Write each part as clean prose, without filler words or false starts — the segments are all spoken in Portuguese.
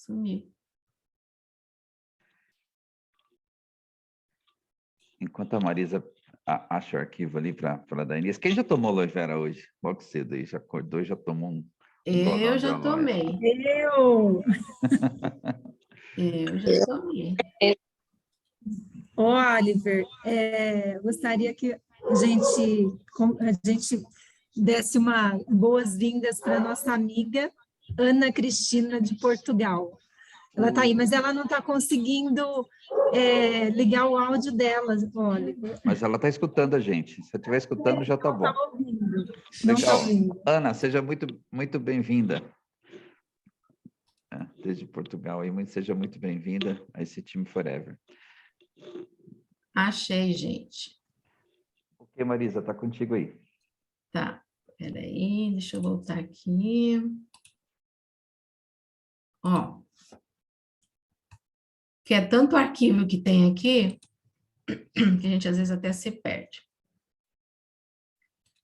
Sumiu. Enquanto a Marisa acha o arquivo ali para dar início. Quem já tomou aloe vera hoje? Logo cedo aí, já acordou e já tomou um Eu godão de já aloe. tomei. Eu já tomei. Oliver, gostaria que a gente desse uma boas-vindas para a nossa amiga Ana Cristina de Portugal. Ela está aí, mas ela não está conseguindo ligar o áudio dela, Oliver. Mas ela está escutando a gente. Se ela estiver escutando, já está bom. Não está ouvindo. Não está Legal. ouvindo. Ana, seja muito bem-vinda. Desde Portugal, aí, seja muito bem-vinda a esse time Forever. Achei, gente. Ok, Marisa, está contigo aí. Tá, peraí, deixa eu voltar aqui. Ó, que é tanto arquivo que tem aqui, que a gente às vezes até se perde.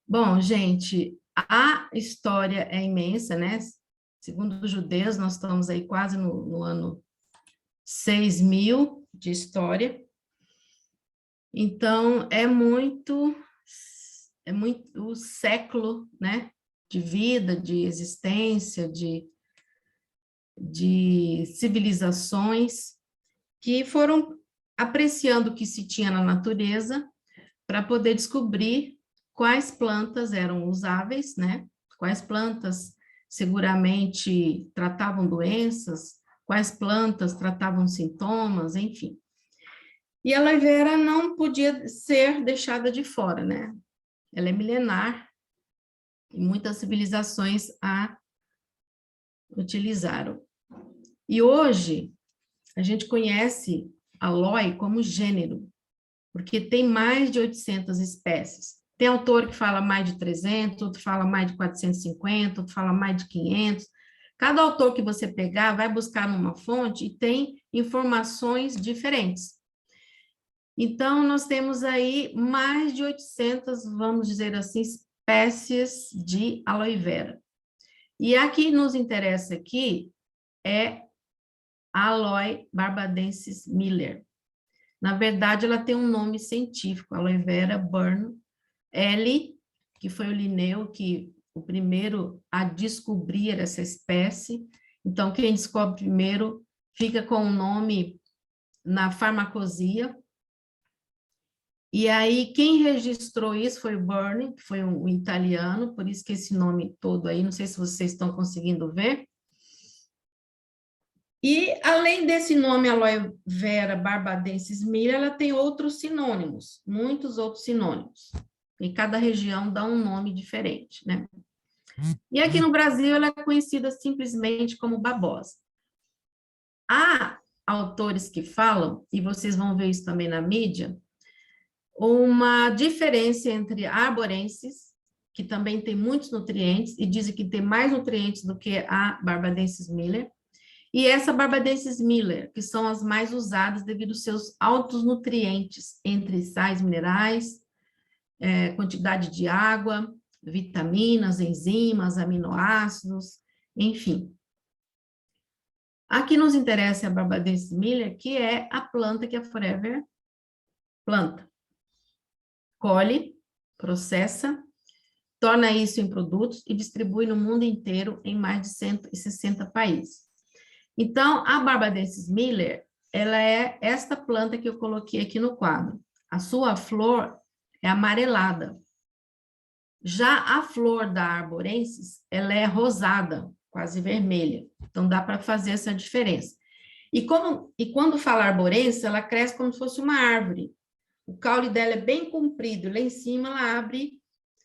Bom, gente, a história é imensa, né? Segundo os judeus, nós estamos aí quase no ano 6.000 de história. Então, é muito o século, né? De vida, de existência, de civilizações que foram apreciando o que se tinha na natureza para poder descobrir quais plantas eram usáveis, né? Quais plantas seguramente tratavam doenças, quais plantas tratavam sintomas, enfim. E a aloe vera não podia ser deixada de fora, né? Ela é milenar e muitas civilizações a utilizaram. E hoje, a gente conhece aloe como gênero, porque tem mais de 800 espécies. Tem autor que fala mais de 300, outro fala mais de 450, outro fala mais de 500. Cada autor que você pegar vai buscar numa fonte e tem informações diferentes. Então, nós temos aí mais de 800, vamos dizer assim, espécies de aloe vera. E a que nos interessa aqui é a Aloe barbadensis Miller. Na verdade, ela tem um nome científico, aloe vera burn L, que foi o Linneu, o primeiro a descobrir essa espécie. Então, quem descobre primeiro fica com o nome na farmacosia. E aí, quem registrou isso foi o Burne, que foi um italiano, por isso que esse nome todo aí, não sei se vocês estão conseguindo ver. E, além desse nome aloe vera barbadensis Miller, ela tem outros sinônimos, muitos outros sinônimos. E cada região dá um nome diferente, né? E aqui no Brasil, ela é conhecida simplesmente como babosa. Há autores que falam, e vocês vão ver isso também na mídia, uma diferença entre a arborensis, que também tem muitos nutrientes, e dizem que tem mais nutrientes do que a barbadensis Miller, e essa barbadensis Miller, que são as mais usadas devido aos seus altos nutrientes, entre sais minerais, quantidade de água, vitaminas, enzimas, aminoácidos, enfim. Aqui nos interessa a barbadensis Miller, que é a planta que a Forever planta. Colhe, processa, torna isso em produtos e distribui no mundo inteiro em mais de 160 países. Então, a barbadensis Miller, ela é esta planta que eu coloquei aqui no quadro. A sua flor é amarelada. Já a flor da arborensis, ela é rosada, quase vermelha. Então, dá para fazer essa diferença. E quando fala arborensis, ela cresce como se fosse uma árvore. O caule dela é bem comprido, lá em cima ela abre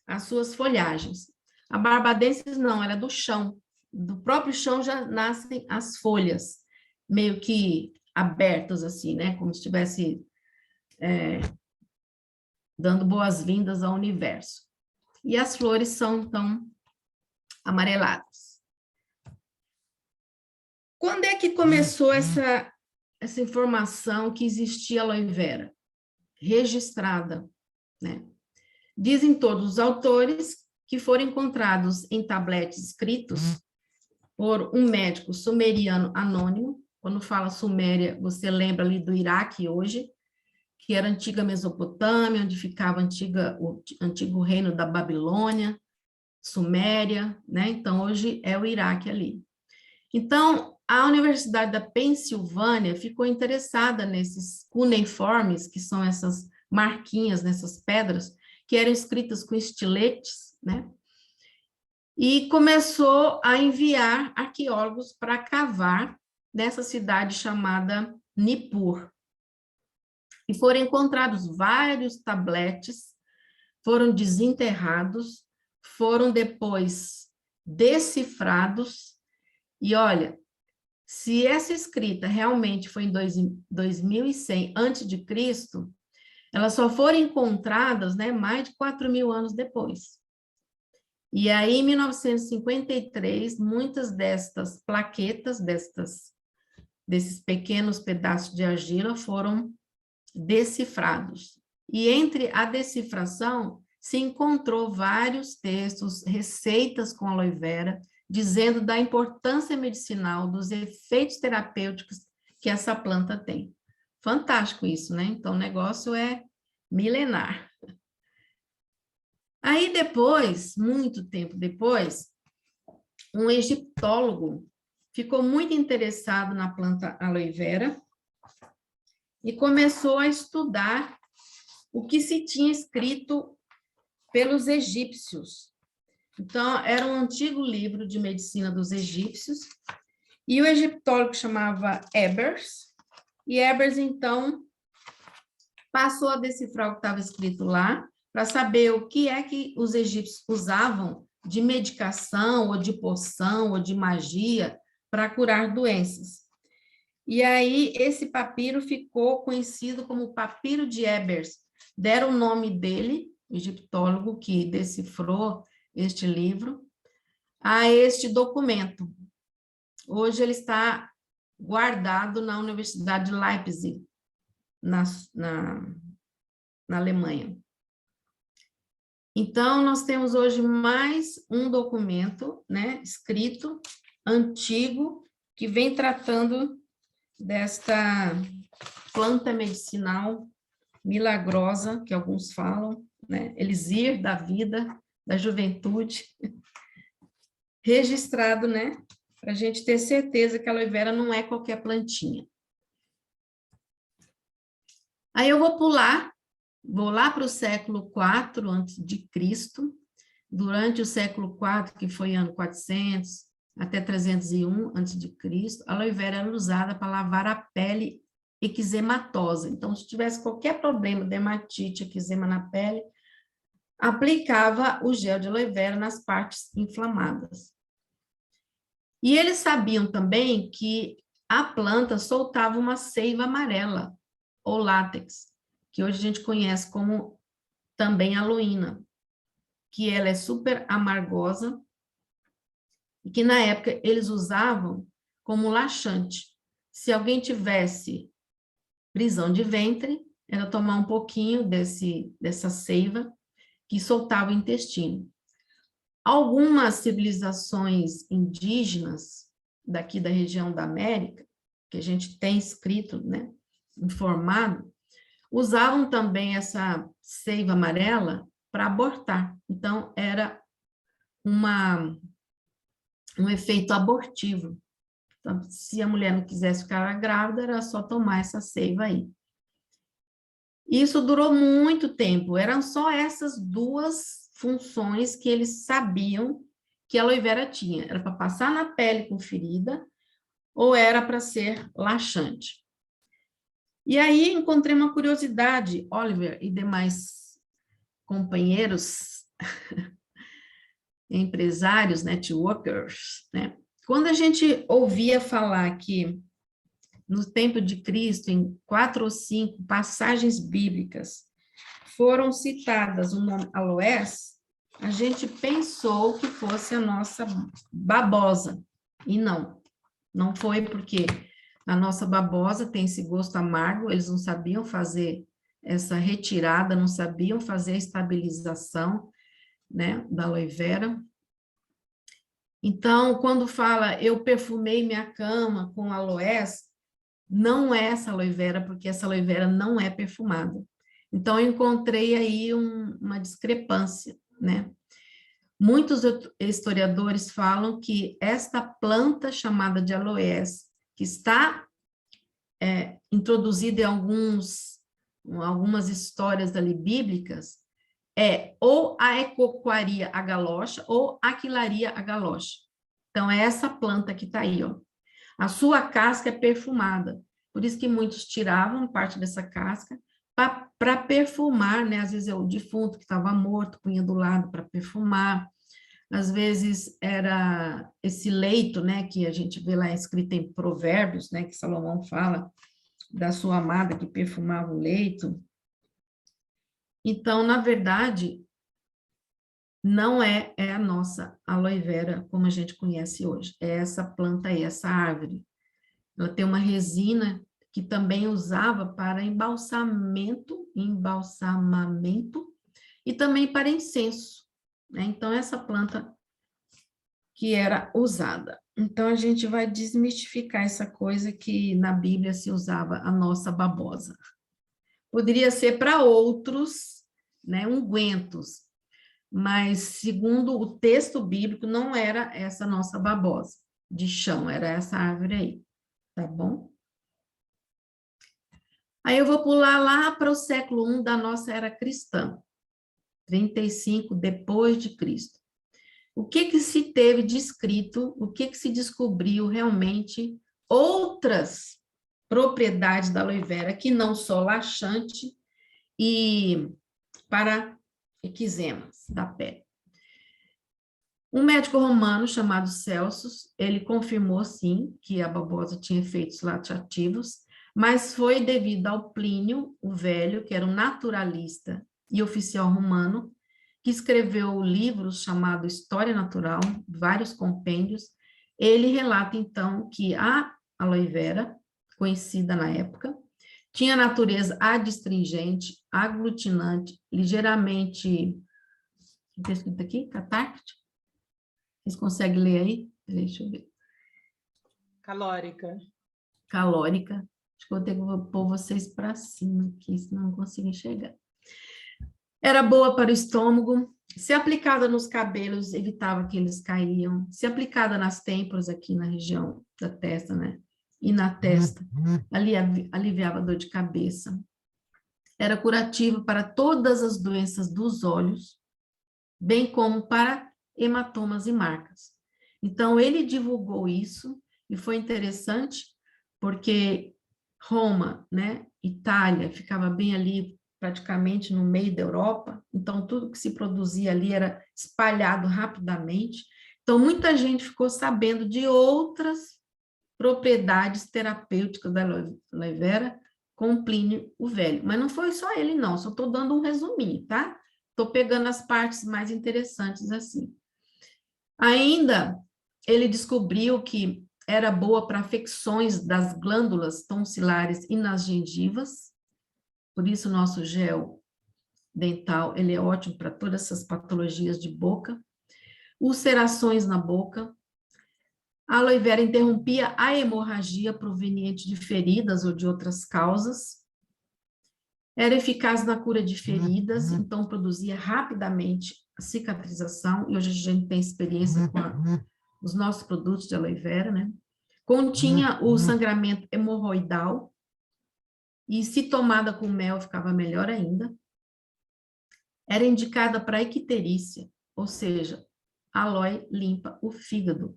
as suas folhagens. A barbadensis não, ela é do chão. Do próprio chão já nascem as folhas, meio que abertas assim, né? Como se estivesse dando boas-vindas ao universo. E as flores são, então, amareladas. Quando é que começou essa informação que existia aloe vera? Registrada, né? Dizem todos os autores que foram encontrados em tabletes escritos por um médico sumeriano anônimo. Quando fala Suméria, você lembra ali do Iraque hoje, que era a antiga Mesopotâmia, onde ficava o antigo reino da Babilônia, Suméria, né? Então, hoje é o Iraque ali. Então, a Universidade da Pensilvânia ficou interessada nesses cuneiformes, que são essas marquinhas nessas pedras, que eram escritas com estiletes, né? E começou a enviar arqueólogos para cavar nessa cidade chamada Nippur. E foram encontrados vários tabletes, foram desenterrados, foram depois decifrados, e olha, se essa escrita realmente foi em 2100 a.C., elas só foram encontradas, né, mais de 4.000 anos depois. E aí, em 1953, muitas destas plaquetas, desses pequenos pedaços de argila foram decifrados. E entre a decifração, se encontrou vários textos, receitas com aloe vera, dizendo da importância medicinal, dos efeitos terapêuticos que essa planta tem. Fantástico isso, né? Então, o negócio é milenar. Aí depois, muito tempo depois, um egiptólogo ficou muito interessado na planta aloe vera e começou a estudar o que se tinha escrito pelos egípcios. Então, era um antigo livro de medicina dos egípcios, e o egiptólogo chamava Ebers, e Ebers, então, passou a decifrar o que estava escrito lá, para saber o que é que os egípcios usavam de medicação, ou de poção, ou de magia, para curar doenças. E aí, esse papiro ficou conhecido como Papiro de Ebers. Deram o nome dele, egiptólogo que decifrou este livro, a este documento. Hoje ele está guardado na Universidade de Leipzig, na Alemanha. Então, nós temos hoje mais um documento, né, escrito, antigo, que vem tratando desta planta medicinal milagrosa, que alguns falam, né, elixir da vida, da juventude, registrado, né, para a gente ter certeza que a aloe vera não é qualquer plantinha. Aí eu vou lá para o século IV a.C., durante o século IV, que foi ano 400 até 301 a.C., a aloe vera era usada para lavar a pele eczematosa. Então, se tivesse qualquer problema, dermatite, eczema na pele, aplicava o gel de aloe vera nas partes inflamadas. E eles sabiam também que a planta soltava uma seiva amarela, ou látex, que hoje a gente conhece como também aloína, que ela é super amargosa, e que na época eles usavam como laxante. Se alguém tivesse prisão de ventre, era tomar um pouquinho dessa seiva que soltava o intestino. Algumas civilizações indígenas daqui da região da América, que a gente tem escrito, né, informado, usavam também essa seiva amarela para abortar. Então, era um efeito abortivo. Então, se a mulher não quisesse ficar grávida, era só tomar essa seiva aí. Isso durou muito tempo, eram só essas duas funções que eles sabiam que a aloe vera tinha. Era para passar na pele com ferida, ou era para ser laxante. E aí encontrei uma curiosidade, Oliver e demais companheiros, empresários, networkers, né? Quando a gente ouvia falar que no tempo de Cristo, em 4 ou 5 passagens bíblicas, foram citadas o nome aloés, a gente pensou que fosse a nossa babosa, e não foi, porque a nossa babosa tem esse gosto amargo, eles não sabiam fazer essa retirada, não sabiam fazer a estabilização, né, da aloe vera. Então, quando fala eu perfumei minha cama com aloés, não é essa aloe vera, porque essa aloe vera não é perfumada. Então, eu encontrei aí uma discrepância, né? Muitos historiadores falam que esta planta chamada de aloés, que está introduzida em algumas histórias ali bíblicas, é ou a Ecoquaria agalocha ou Aquilaria agalocha. Então, é essa planta que está aí, ó. A sua casca é perfumada. Por isso que muitos tiravam parte dessa casca para perfumar, né? Às vezes é o defunto que estava morto, punha do lado para perfumar. Às vezes era esse leito, né? Que a gente vê lá escrito em Provérbios, né? Que Salomão fala da sua amada que perfumava o leito. Então, na verdade, não é a nossa aloe vera como a gente conhece hoje. É essa planta aí, essa árvore. Ela tem uma resina que também usava para embalsamamento e também para incenso, né? Então, essa planta que era usada. Então, a gente vai desmistificar essa coisa que na Bíblia se usava a nossa babosa. Poderia ser para outros, né, ungüentos, mas segundo o texto bíblico, não era essa nossa babosa de chão, era essa árvore aí, tá bom? Aí eu vou pular lá para o século I da nossa era cristã, 35 depois de Cristo. O que se teve descrito, o que se descobriu realmente outras propriedades da aloe vera, que não só laxante e para eczemas da pele. Um médico romano chamado Celsus, ele confirmou, sim, que a babosa tinha efeitos laxativos, mas foi devido ao Plínio, o Velho, que era um naturalista e oficial romano, que escreveu livros chamado História Natural, vários compêndios. Ele relata, então, que a aloe vera, conhecida na época, tinha natureza adstringente, aglutinante, ligeiramente, está escrito aqui, catártico? Vocês conseguem ler aí? Deixa eu ver. Calórica. Calórica. Acho que eu vou ter que pôr vocês para cima aqui, senão não consigo enxergar. Era boa para o estômago. Se aplicada nos cabelos, evitava que eles caíam. Se aplicada nas têmporas, aqui na região da testa, né? E na testa, aliviava a dor de cabeça. Era curativo para todas as doenças dos olhos, bem como para hematomas e marcas. Então, ele divulgou isso, e foi interessante, porque Roma, né, Itália, ficava bem ali, praticamente no meio da Europa, então tudo que se produzia ali era espalhado rapidamente. Então, muita gente ficou sabendo de outras propriedades terapêuticas da aloe vera com Plínio o Velho. Mas não foi só ele, não, só estou dando um resuminho, tá? Estou pegando as partes mais interessantes assim. Ainda, ele descobriu que era boa para afecções das glândulas tonsilares e nas gengivas, por isso o nosso gel dental, ele é ótimo para todas essas patologias de boca, ulcerações na boca. A aloe vera interrompia a hemorragia proveniente de feridas ou de outras causas. Era eficaz na cura de feridas, então produzia rapidamente a cicatrização, e hoje a gente tem experiência com os nossos produtos de aloe vera, né? Continha o sangramento hemorroidal, e se tomada com mel ficava melhor ainda. Era indicada para icterícia, ou seja, a aloe limpa o fígado.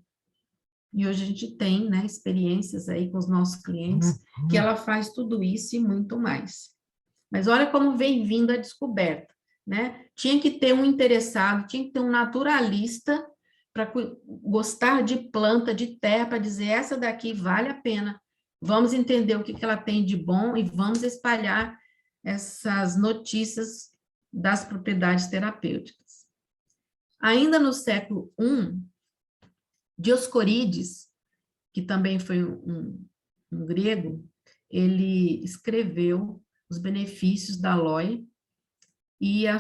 E hoje a gente tem, né, experiências aí com os nossos clientes, que ela faz tudo isso e muito mais. Mas olha como vem vindo a descoberta, né? Tinha que ter um interessado, tinha que ter um naturalista para gostar de planta, de terra, para dizer, essa daqui vale a pena, vamos entender o que ela tem de bom e vamos espalhar essas notícias das propriedades terapêuticas. Ainda no século I, Dioscorides, que também foi um grego, ele escreveu os benefícios da aloe e a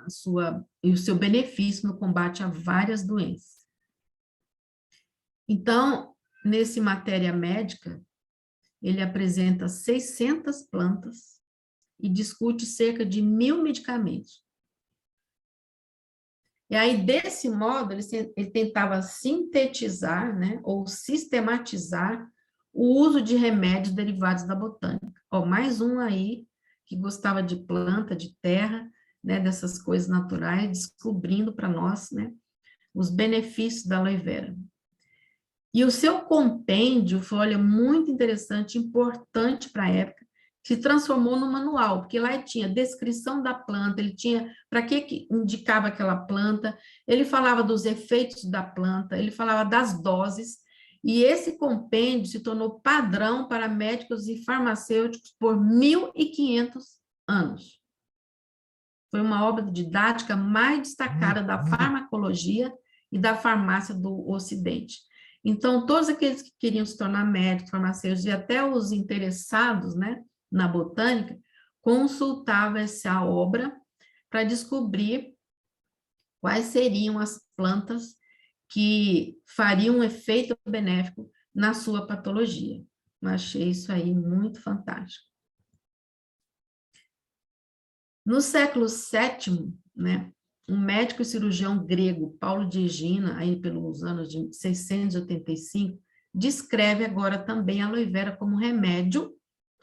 o seu benefício no combate a várias doenças. Então, nesse matéria médica, ele apresenta 600 plantas e discute cerca de 1000 medicamentos. E aí, desse modo, ele tentava sintetizar, né, ou sistematizar o uso de remédios derivados da botânica. Ó, mais um aí que gostava de planta, de terra, né, dessas coisas naturais, descobrindo para nós, né, os benefícios da aloe vera. E o seu compêndio foi, olha, muito interessante, importante para a época, se transformou no manual, porque lá ele tinha descrição da planta, ele tinha para que indicava aquela planta, ele falava dos efeitos da planta, ele falava das doses, e esse compêndio se tornou padrão para médicos e farmacêuticos por 1500 anos. Foi uma obra didática mais destacada da farmacologia e da farmácia do Ocidente. Então, todos aqueles que queriam se tornar médicos, farmacêuticos e até os interessados, né, na botânica, consultavam essa obra para descobrir quais seriam as plantas que fariam um efeito benéfico na sua patologia. Eu achei isso aí muito fantástico. No século VII, né, um médico e cirurgião grego, Paulo de Egina, aí pelos anos de 685, descreve agora também a aloe vera como remédio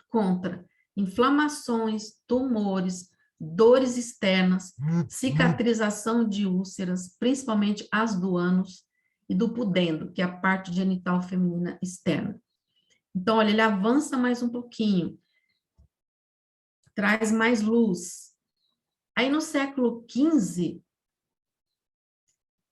contra inflamações, tumores, dores externas, cicatrização de úlceras, principalmente as do ânus e do pudendo, que é a parte genital feminina externa. Então, olha, ele avança mais um pouquinho, traz mais luz. Aí, no século XV,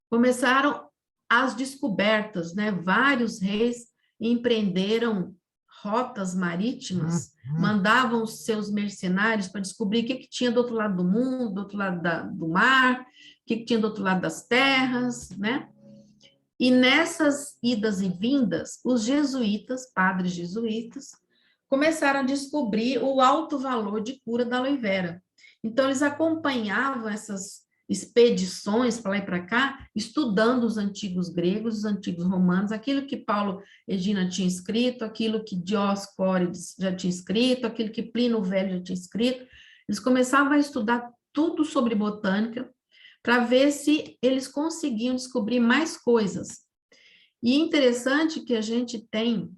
começaram as descobertas, né? Vários reis empreenderam rotas marítimas, mandavam os seus mercenários para descobrir o que tinha do outro lado do mundo, do outro lado do mar, o que tinha do outro lado das terras, né? E nessas idas e vindas, os jesuítas, padres jesuítas, começaram a descobrir o alto valor de cura da aloe vera. Então, eles acompanhavam essas expedições para lá e para cá, estudando os antigos gregos, os antigos romanos, aquilo que Paulo Egina tinha escrito, aquilo que Dioscórides já tinha escrito, aquilo que Plínio o Velho já tinha escrito. Eles começavam a estudar tudo sobre botânica para ver se eles conseguiam descobrir mais coisas. E interessante que a gente tem,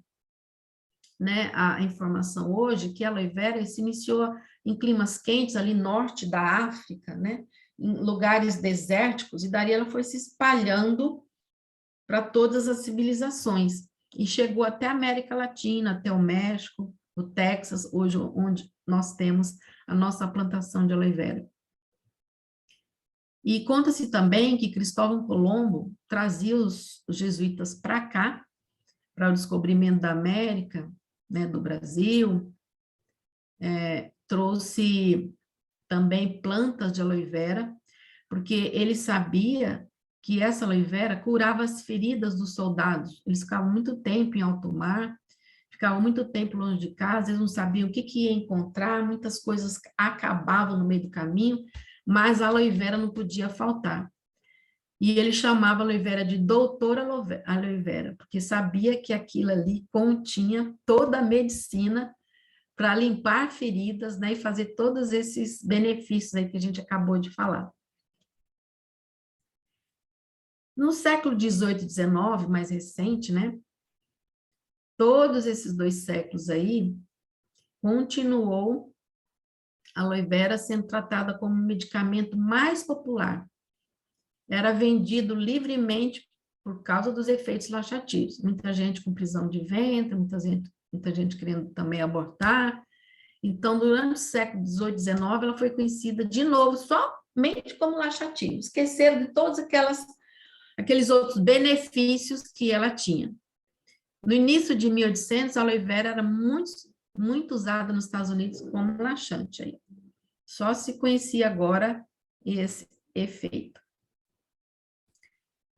né, a informação hoje que a aloe vera se iniciou em climas quentes, ali norte da África, né, em lugares desérticos, e daí ela foi se espalhando para todas as civilizações, e chegou até a América Latina, até o México, o Texas, hoje onde nós temos a nossa plantação de aloe vera. E conta-se também que Cristóvão Colombo trazia os jesuítas para cá, para o descobrimento da América, né, do Brasil, trouxe também plantas de aloe vera, porque ele sabia que essa aloe vera curava as feridas dos soldados. Eles ficavam muito tempo em alto mar, ficavam muito tempo longe de casa, eles não sabiam o que ia encontrar, muitas coisas acabavam no meio do caminho, mas a aloe vera não podia faltar. E ele chamava a aloe vera de doutora aloe vera, porque sabia que aquilo ali continha toda a medicina para limpar feridas, né, e fazer todos esses benefícios aí que a gente acabou de falar. No século XVIII e XIX, mais recente, né, todos esses 2 séculos aí, continuou a aloe vera sendo tratada como o medicamento mais popular. Era vendido livremente por causa dos efeitos laxativos. Muita gente com prisão de ventre, muita gente querendo também abortar. Então, durante o século XVIII e XIX, ela foi conhecida de novo somente como laxativo. Esqueceram de todos aqueles outros benefícios que ela tinha. No início de 1800, a aloe vera era muito usada nos Estados Unidos como laxante. Aí. Só se conhecia agora esse efeito.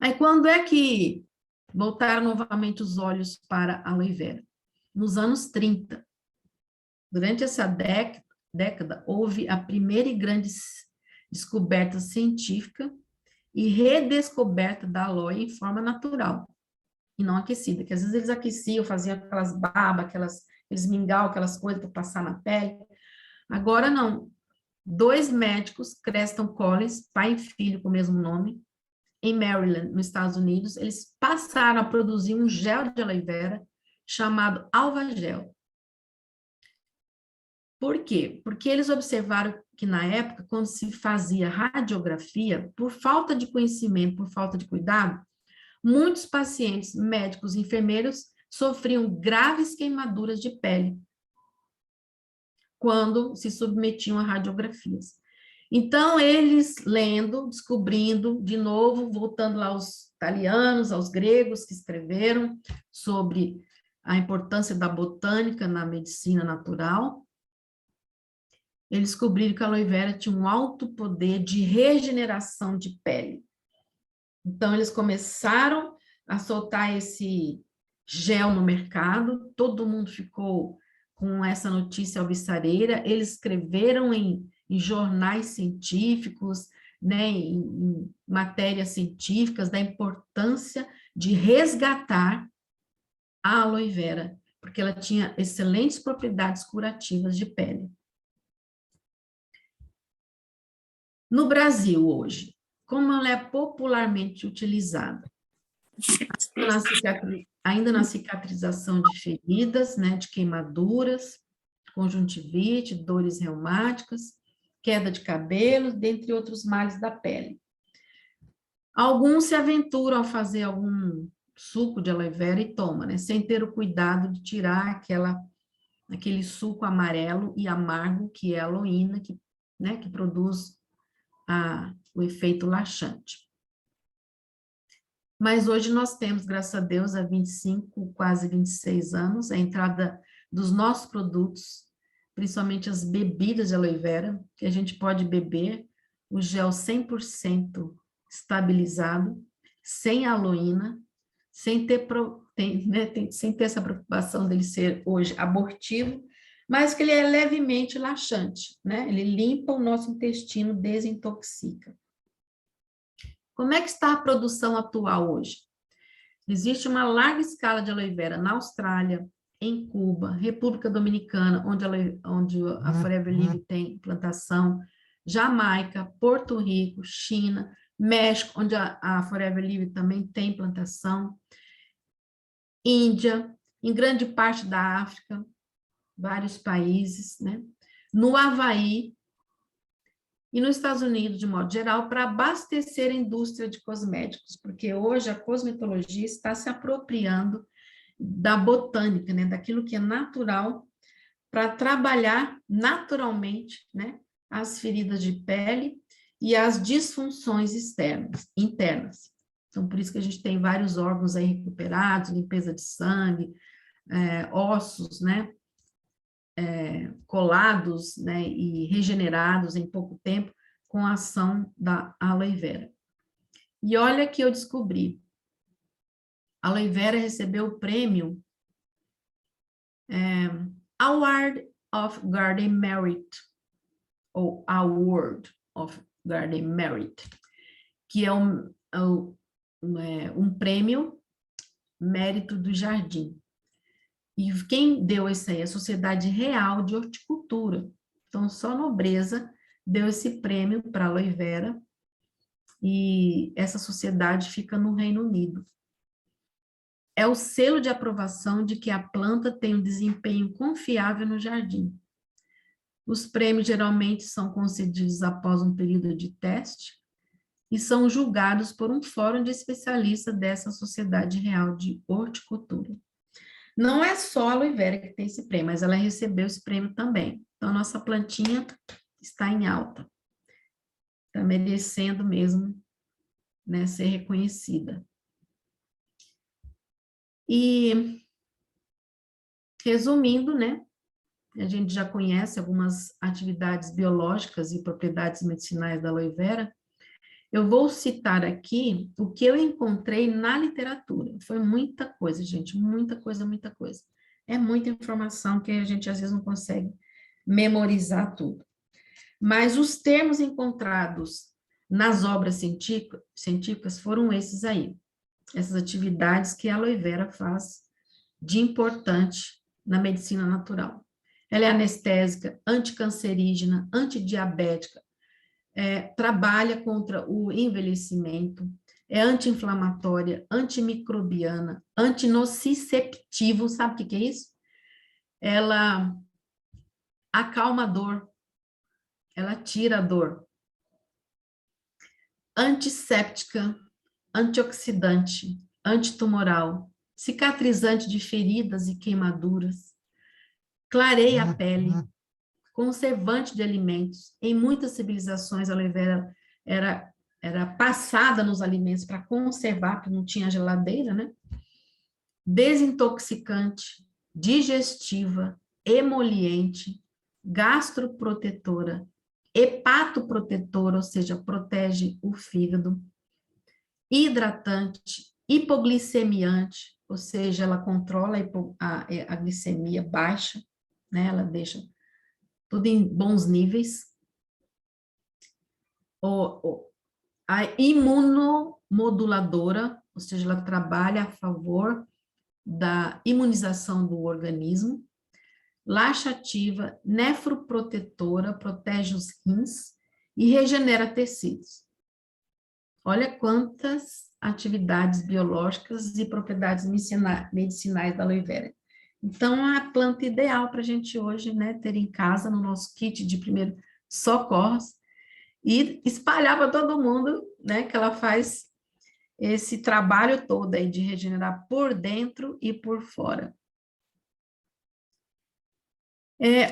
Aí, quando é que voltaram novamente os olhos para a aloe vera? Nos anos 30. Durante essa década, houve a primeira e grande descoberta científica e redescoberta da aloe em forma natural e não aquecida, que às vezes eles aqueciam, faziam aquelas babas, aqueles mingau, aquelas coisas para passar na pele. Agora não. 2 médicos, Creston Collins, pai e filho com o mesmo nome, em Maryland, nos Estados Unidos, eles passaram a produzir um gel de aloe vera chamado Alvagel. Por quê? Porque eles observaram que, na época, quando se fazia radiografia, por falta de conhecimento, por falta de cuidado, muitos pacientes, médicos e enfermeiros sofriam graves queimaduras de pele quando se submetiam a radiografias. Então, eles lendo, descobrindo, de novo, voltando lá aos italianos, aos gregos que escreveram sobre a importância da botânica na medicina natural, eles descobriram que a aloe vera tinha um alto poder de regeneração de pele. Então, eles começaram a soltar esse gel no mercado, todo mundo ficou com essa notícia alvissareira, eles escreveram em jornais científicos, né, em matérias científicas, da importância de resgatar a aloe vera, porque ela tinha excelentes propriedades curativas de pele. No Brasil, hoje, como ela é popularmente utilizada? Ainda na cicatrização de feridas, né, de queimaduras, conjuntivite, dores reumáticas, queda de cabelo, dentre outros males da pele. Alguns se aventuram a fazer algum suco de aloe vera e toma, né, sem ter o cuidado de tirar aquele suco amarelo e amargo que é a aloína, né, que produz o efeito laxante. Mas hoje nós temos, graças a Deus, há 25, quase 26 anos, a entrada dos nossos produtos, principalmente as bebidas de aloe vera, que a gente pode beber o gel 100% estabilizado, sem aloína, sem ter essa preocupação dele ser hoje abortivo, mas que ele é levemente laxante, né? Ele limpa o nosso intestino, desintoxica. Como é que está a produção atual hoje? Existe uma larga escala de aloe vera na Austrália, em Cuba, República Dominicana, onde a Forever Living tem plantação, Jamaica, Porto Rico, China, México, onde a Forever Living também tem plantação, Índia, em grande parte da África, vários países, né? No Havaí, e nos Estados Unidos, de modo geral, para abastecer a indústria de cosméticos, porque hoje a cosmetologia está se apropriando da botânica, né, daquilo que é natural, para trabalhar naturalmente, né, as feridas de pele e as disfunções internas. Então, por isso que a gente tem vários órgãos aí recuperados, limpeza de sangue, ossos, né, colados, né, e regenerados em pouco tempo com a ação da aloe vera. E olha que eu descobri, a aloe vera recebeu o prêmio Award of Garden Merit, ou Award of Garden Merit, que é um prêmio mérito do jardim. E quem deu isso aí? A Sociedade Real de Horticultura. Então, só Nobreza deu esse prêmio para a aloe vera, e essa sociedade fica no Reino Unido. É o selo de aprovação de que a planta tem um desempenho confiável no jardim. Os prêmios geralmente são concedidos após um período de teste e são julgados por um fórum de especialistas dessa Sociedade Real de Horticultura. Não é só a aloe vera que tem esse prêmio, mas ela recebeu esse prêmio também. Então, a nossa plantinha está em alta. Está merecendo mesmo, né, ser reconhecida. E, resumindo, né, a gente já conhece algumas atividades biológicas e propriedades medicinais da aloe vera. Eu vou citar aqui o que eu encontrei na literatura. Foi muita coisa, gente, muita coisa, muita coisa. É muita informação que a gente às vezes não consegue memorizar tudo. Mas os termos encontrados nas obras científicas foram esses aí, essas atividades que a aloe vera faz de importante na medicina natural. Ela é anestésica, anticancerígena, antidiabética, trabalha contra o envelhecimento, é anti-inflamatória, antimicrobiana, antinociceptivo, sabe o que é isso? Ela acalma a dor, ela tira a dor. Antisséptica, antioxidante, antitumoral, cicatrizante de feridas e queimaduras, clareia a pele, conservante de alimentos. Em muitas civilizações, a aloe vera era passada nos alimentos para conservar, porque não tinha geladeira, né? Desintoxicante, digestiva, emoliente, gastroprotetora, hepatoprotetora, ou seja, protege o fígado, hidratante, hipoglicemiante, ou seja, ela controla a glicemia baixa, né? Ela deixa tudo em bons níveis. A imunomoduladora, ou seja, ela trabalha a favor da imunização do organismo. Laxativa, nefroprotetora, protege os rins e regenera tecidos. Olha quantas atividades biológicas e propriedades medicinais da aloe vera. Então, é a planta ideal para a gente hoje, né, ter em casa, no nosso kit de primeiros socorros, e espalhar para todo mundo, né, que ela faz esse trabalho todo aí de regenerar por dentro e por fora.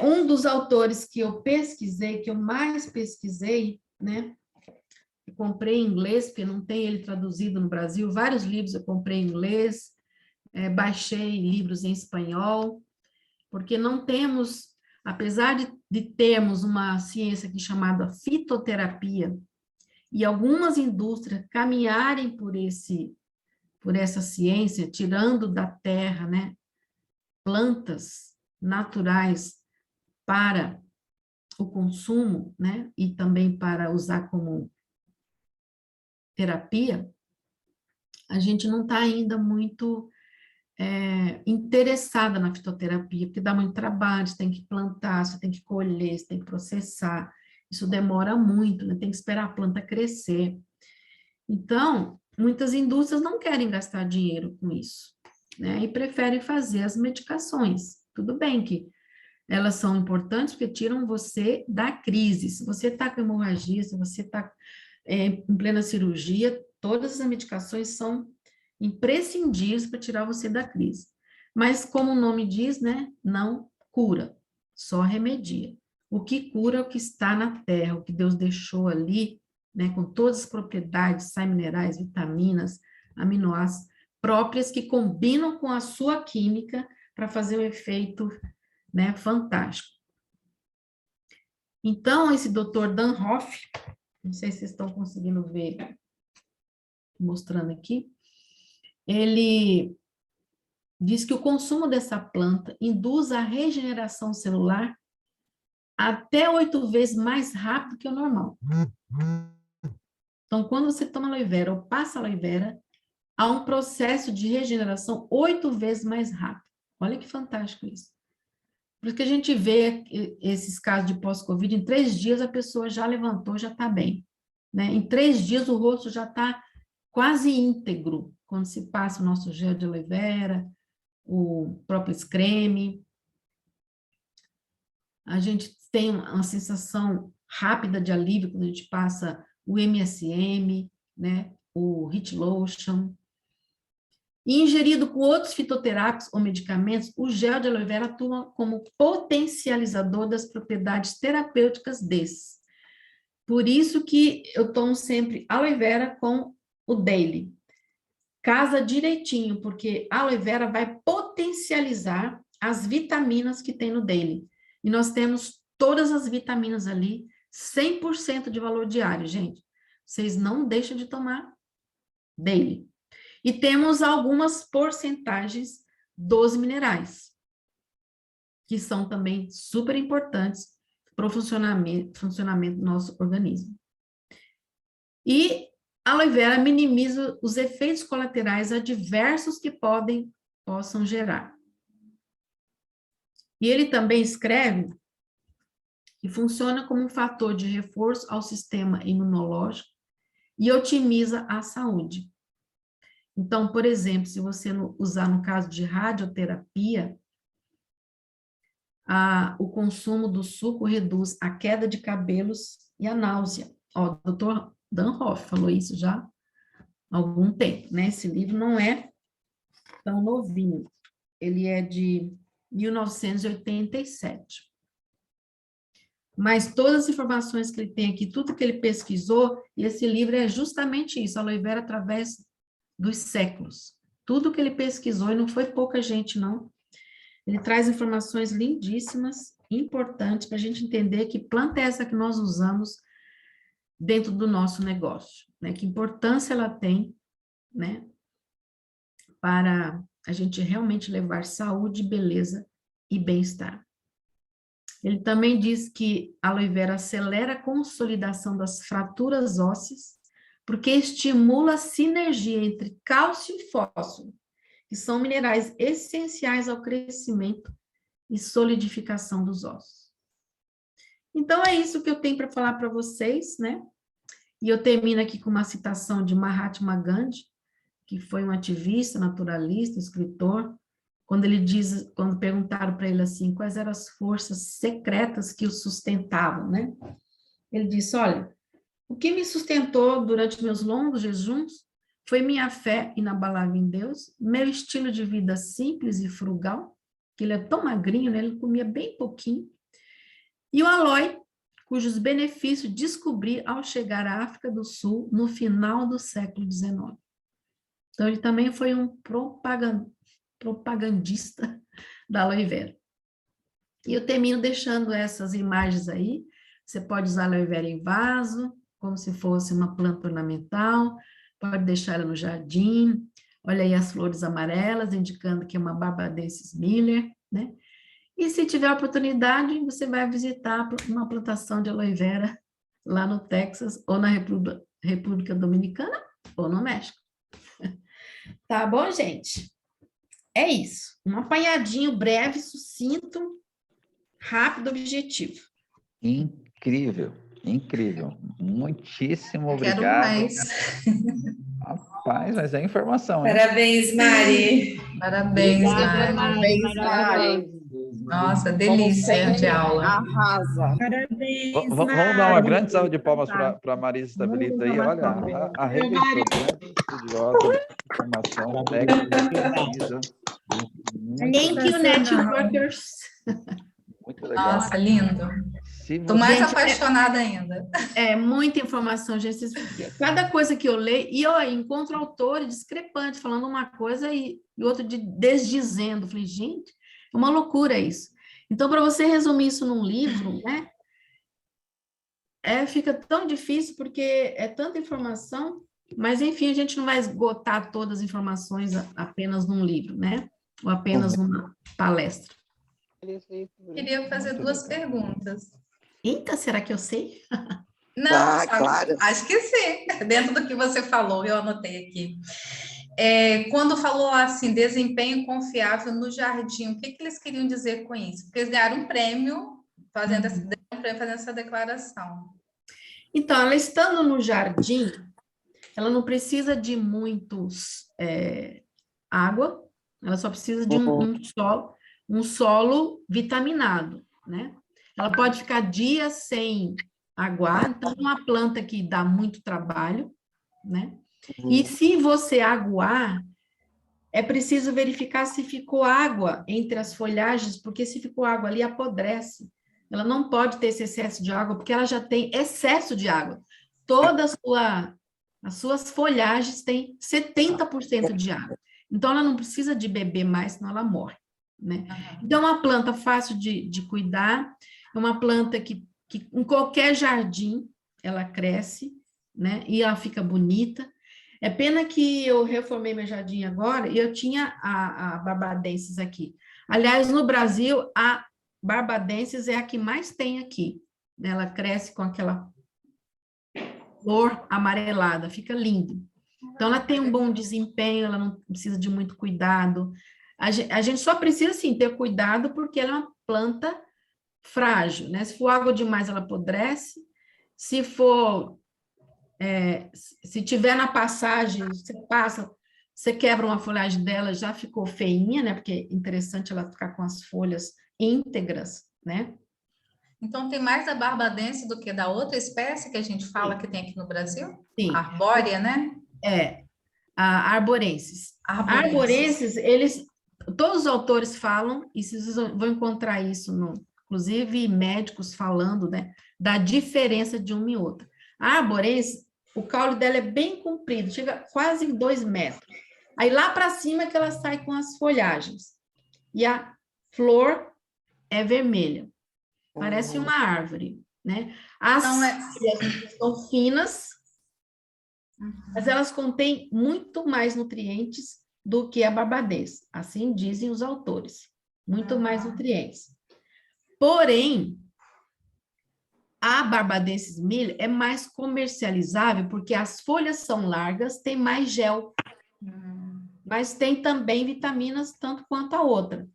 Um dos autores que eu pesquisei, que eu mais pesquisei, né, eu comprei em inglês, porque não tem ele traduzido no Brasil, vários livros eu comprei em inglês, baixei livros em espanhol, porque não temos, apesar de termos uma ciência aqui chamada fitoterapia, e algumas indústrias caminharem por essa ciência, tirando da terra, né, plantas naturais para o consumo, né, e também para usar como terapia, a gente não está ainda muito interessada na fitoterapia, porque dá muito trabalho, você tem que plantar, você tem que colher, você tem que processar, isso demora muito, né, tem que esperar a planta crescer. Então, muitas indústrias não querem gastar dinheiro com isso, né, e preferem fazer as medicações. Tudo bem que elas são importantes porque tiram você da crise. Se você está com hemorragia, se você está em plena cirurgia, todas as medicações são imprescindíveis para tirar você da crise. Mas, como o nome diz, né, não cura, só remedia. O que cura é o que está na terra, o que Deus deixou ali, né, com todas as propriedades, sais minerais, vitaminas, aminoácidos próprias que combinam com a sua química para fazer um efeito, né, fantástico. Então, esse Dr. Dan Hoff, não sei se vocês estão conseguindo ver, mostrando aqui, ele diz que o consumo dessa planta induz a regeneração celular até 8 vezes mais rápido que o normal. Então, quando você toma aloe vera ou passa aloe vera, há um processo de regeneração 8 vezes mais rápido. Olha que fantástico isso. Por isso que a gente vê esses casos de pós-Covid, em 3 dias a pessoa já levantou, já está bem, né? Em 3 dias o rosto já está quase íntegro, quando se passa o nosso gel de aloe vera, o próprio creme. A gente tem uma sensação rápida de alívio quando a gente passa o MSM, né? O Heat Lotion. E ingerido com outros fitoterápicos ou medicamentos, o gel de aloe vera atua como potencializador das propriedades terapêuticas desses. Por isso que eu tomo sempre aloe vera com o daily. Casa direitinho, porque a aloe vera vai potencializar as vitaminas que tem no daily. E nós temos todas as vitaminas ali, 100% de valor diário, gente. Vocês não deixam de tomar daily. E temos algumas porcentagens dos minerais, que são também super importantes para o funcionamento do nosso organismo. E a aloe vera minimiza os efeitos colaterais adversos que possam gerar. E ele também escreve que funciona como um fator de reforço ao sistema imunológico e otimiza a saúde. Então, por exemplo, se você usar no caso de radioterapia, o consumo do suco reduz a queda de cabelos e a náusea. Ó, o Dr. Dan Hoff falou isso já há algum tempo, né? Esse livro não é tão novinho, ele é de 1987. Mas todas as informações que ele tem aqui, tudo que ele pesquisou, e esse livro é justamente isso, aloe vera através dos séculos. Tudo que ele pesquisou, e não foi pouca gente, não. Ele traz informações lindíssimas, importantes, para a gente entender que planta é essa que nós usamos dentro do nosso negócio, né? Que importância ela tem, né? Para a gente realmente levar saúde, beleza e bem-estar. Ele também diz que a aloe vera acelera a consolidação das fraturas ósseas, porque estimula a sinergia entre cálcio e fósforo, que são minerais essenciais ao crescimento e solidificação dos ossos. Então, é isso que eu tenho para falar para vocês, né? E eu termino aqui com uma citação de Mahatma Gandhi, que foi um ativista, naturalista, escritor, quando perguntaram para ele assim, quais eram as forças secretas que o sustentavam, né? Ele disse, olha, o que me sustentou durante meus longos jejuns foi minha fé inabalável em Deus, meu estilo de vida simples e frugal, que ele é tão magrinho, né? Ele comia bem pouquinho, e o aloe, cujos benefícios descobri ao chegar à África do Sul no final do século XIX. Então, ele também foi um propagandista da aloe vera. E eu termino deixando essas imagens aí. Você pode usar a aloe vera em vaso, como se fosse uma planta ornamental, pode deixar ela no jardim. Olha aí as flores amarelas, indicando que é uma Barbadensis Miller, né? E se tiver oportunidade, você vai visitar uma plantação de aloe vera lá no Texas, ou na República Dominicana, ou no México. Tá bom, gente? É isso. Um apanhadinho breve, sucinto, rápido, objetivo. Incrível, incrível. Muitíssimo Quero obrigado. mais. Rapaz, mas é informação, hein? Parabéns, Mari. Parabéns, Mari. Parabéns, Mari. Nossa, delícia de aula. Arrasa. Parabéns, Vamos dar uma Mari. grande salva de palmas para a Marisa Stabilito aí. Olha, arrebentou, grande estudiosa, formação técnica, pesquisa. Thank you, networkers. Muito legal. Nossa, lindo. Estou mais apaixonada ainda. É muita informação, gente. Cada coisa que eu leio, e eu encontro autores discrepantes, falando uma coisa e outro desdizendo. Falei, gente, é uma loucura isso. Então, para você resumir isso num livro, né? Fica tão difícil, porque é tanta informação, mas, enfim, a gente não vai esgotar todas as informações apenas num livro, né? Ou apenas numa palestra. Queria fazer duas perguntas. Eita, será que eu sei? Não, claro. Acho que sim. Dentro do que você falou, eu anotei aqui. Quando falou assim, desempenho confiável no jardim, o que eles queriam dizer com isso? Porque eles ganharam um prêmio fazendo essa declaração. Então, ela estando no jardim, ela não precisa de muitos água, ela só precisa de um solo vitaminado, né? Ela pode ficar dias sem aguar, então uma planta que dá muito trabalho, né? E se você aguar, é preciso verificar se ficou água entre as folhagens, porque se ficou água ali, apodrece. Ela não pode ter esse excesso de água, porque ela já tem excesso de água. As suas folhagens têm 70% de água. Então, ela não precisa de beber mais, senão ela morre, né? Então, é uma planta fácil de cuidar, é uma planta que em qualquer jardim ela cresce, né? E ela fica bonita. É pena que eu reformei meu jardim agora e eu tinha a Barbadensis aqui. Aliás, no Brasil, há barbadensis é a que mais tem aqui. Ela cresce com aquela flor amarelada, fica lindo. Então, ela tem um bom desempenho, ela não precisa de muito cuidado. A gente só precisa, sim, ter cuidado porque ela é uma planta frágil, né? Se for água demais, ela apodrece. Se for, se tiver na passagem, você passa, você quebra uma folhagem dela, já ficou feinha, né? Porque é interessante ela ficar com as folhas íntegras, né? Então, tem mais da barbadense do que da outra espécie que a gente fala Sim. que tem aqui no Brasil? Sim. Arbórea, né? A arborensis. Arborensis, todos os autores falam, e vocês vão encontrar isso, inclusive médicos falando, né, da diferença de uma e outra. A arborensis, o caule dela é bem comprido, chega quase em 2 metros. Aí lá para cima é que ela sai com as folhagens. E a flor é vermelha, parece uma árvore, né? As folhas são finas, mas elas contêm muito mais nutrientes do que a barbadense, assim dizem os autores, muito mais nutrientes. Porém, a barbadensis milho é mais comercializável porque as folhas são largas, tem mais gel, mas tem também vitaminas tanto quanto a outra.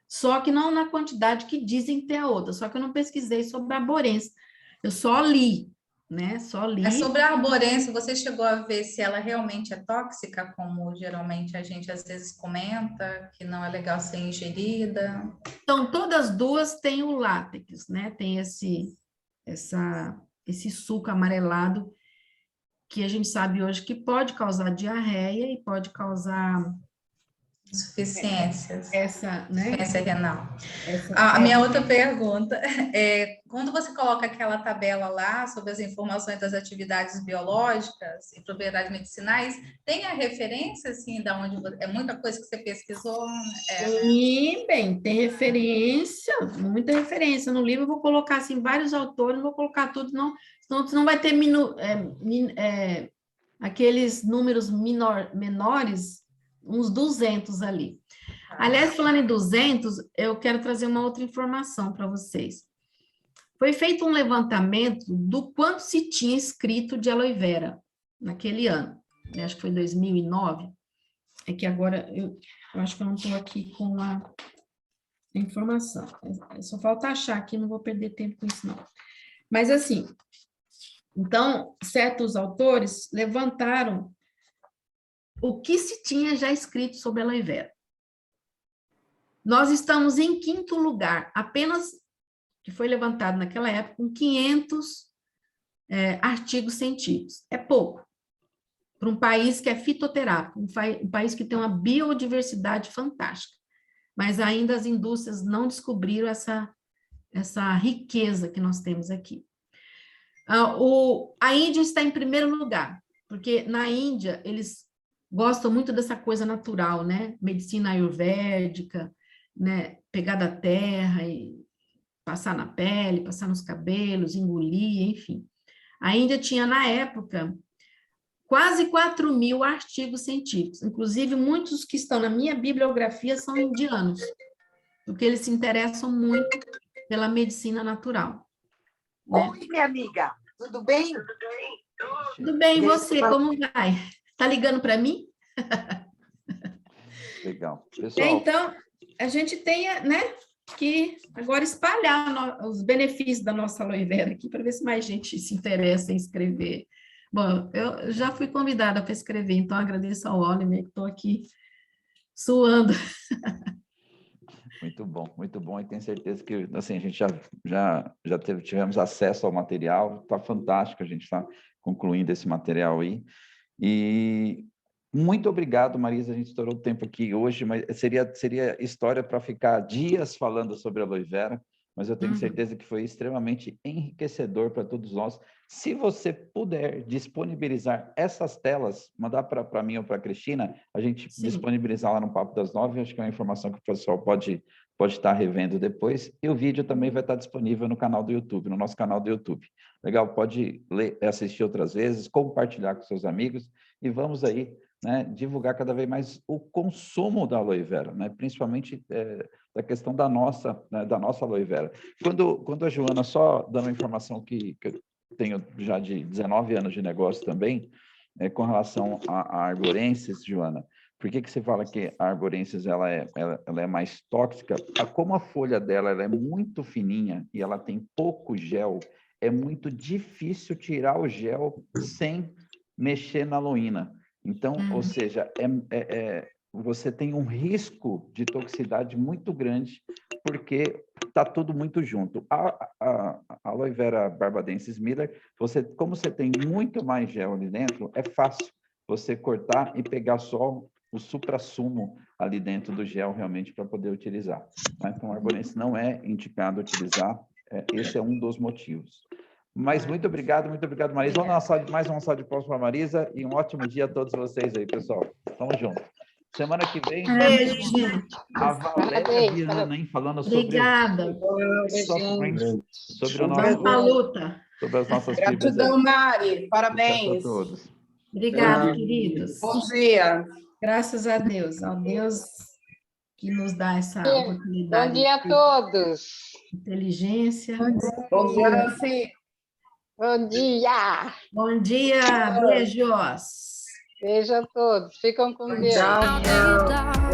Só que não na quantidade que dizem ter a outra, só que eu não pesquisei sobre a arborense, eu só li, né? Só li. É sobre a arborense, você chegou a ver se ela realmente é tóxica, como geralmente a gente às vezes comenta, que não é legal ser ingerida? Então, todas duas têm o látex, né? Tem esse suco amarelado que a gente sabe hoje que pode causar diarreia e pode causar Insuficiências. né? Insuficiência renal. A minha outra pergunta é, quando você coloca aquela tabela lá sobre as informações das atividades biológicas e propriedades medicinais, tem a referência, assim, da onde é muita coisa que você pesquisou? E, bem, tem referência, muita referência. No livro eu vou colocar, assim, vários autores, não vou colocar tudo, não, senão vai ter aqueles números menores, uns 200 ali. Aliás, falando em 200, eu quero trazer uma outra informação para vocês. Foi feito um levantamento do quanto se tinha escrito de aloe vera naquele ano, né? Acho que foi 2009. É que agora eu acho que eu não estou aqui com a informação. Só falta achar aqui, não vou perder tempo com isso, não. Mas, assim, então, certos autores levantaram o que se tinha já escrito sobre a aloe vera. Nós estamos em 5º lugar, apenas que foi levantado naquela época, com 500 artigos científicos. É pouco para um país que é fitoterápico, um país que tem uma biodiversidade fantástica. Mas ainda as indústrias não descobriram essa riqueza que nós temos aqui. A Índia está em 1º lugar, porque na Índia eles gostam muito dessa coisa natural, né? Medicina ayurvédica, né? Pegar da terra e passar na pele, passar nos cabelos, engolir, enfim. A Índia tinha, na época, quase 4.000 artigos científicos, inclusive muitos que estão na minha bibliografia são indianos, porque eles se interessam muito pela medicina natural. Né? Oi, minha amiga, tudo bem? Tudo bem, e você, como vai? Está ligando para mim? Legal. Pessoal, Então, a gente tem, né, que agora espalhar os benefícios da nossa aloe vera aqui, para ver se mais gente se interessa em escrever. Bom, eu já fui convidada para escrever, então agradeço ao Oliver, que estou aqui suando. muito bom, e tenho certeza que assim, a gente já tivemos acesso ao material, está fantástico, a gente está concluindo esse material aí, e muito obrigado, Marisa, a gente estourou o tempo aqui hoje, mas seria história para ficar dias falando sobre a aloe vera, mas eu tenho certeza que foi extremamente enriquecedor para todos nós. Se você puder disponibilizar essas telas, mandar para mim ou para a Cristina, a gente disponibilizar lá no Papo das 9, acho que é uma informação que o pessoal pode estar revendo depois, e o vídeo também vai estar disponível no canal do YouTube, no nosso canal do YouTube. Legal? Pode assistir outras vezes, compartilhar com seus amigos, e vamos aí né, divulgar cada vez mais o consumo da aloe vera, né, principalmente da questão da nossa, né, aloe vera. Quando a Joana, só dando uma informação que eu tenho já de 19 anos de negócio também, com relação a arborensis, Joana, por que você fala que a arborensis ela é mais tóxica? Como a folha dela ela é muito fininha e ela tem pouco gel, é muito difícil tirar o gel sem mexer na aloína. Então, ou seja, você tem um risco de toxicidade muito grande, porque está tudo muito junto. A aloe vera barbadensis Miller, como você tem muito mais gel ali dentro, é fácil você cortar e pegar só o suprassumo ali dentro do gel realmente para poder utilizar. Tá? Então, a arborensis não é indicado utilizar, esse é um dos motivos. Mas muito obrigado, Marisa. Vamos dar mais uma salva de palmas para a Marisa e um ótimo dia a todos vocês aí, pessoal. Tamo junto. Semana que vem, Beijo, gente. a Valéria Viana, hein, falando Obrigada. sobre o Vamos para a nosso, luta. sobre as nossas fibras. Gratidão, Mari. Parabéns. Sucesso a todos. Obrigada, queridos. Bom dia. Graças a Deus, ao Deus que nos dá essa oportunidade. Bom dia a todos. Inteligência. Bom dia, Nancy. Bom dia. Bom dia, beijos. Beijo a todos. Ficam com Deus. Tchau.